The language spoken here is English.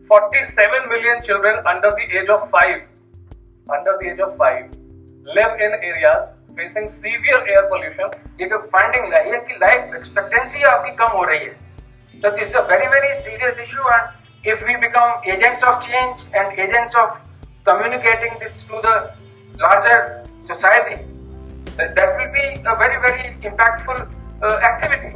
47 million children under the age of 5 live in areas facing severe air pollution. ये जो finding लाई है कि life expectancy आपकी कम हो रही है. So this is a very very serious issue, and if we become agents of change and agents of communicating this to the larger society, that will be a very very impactful activity.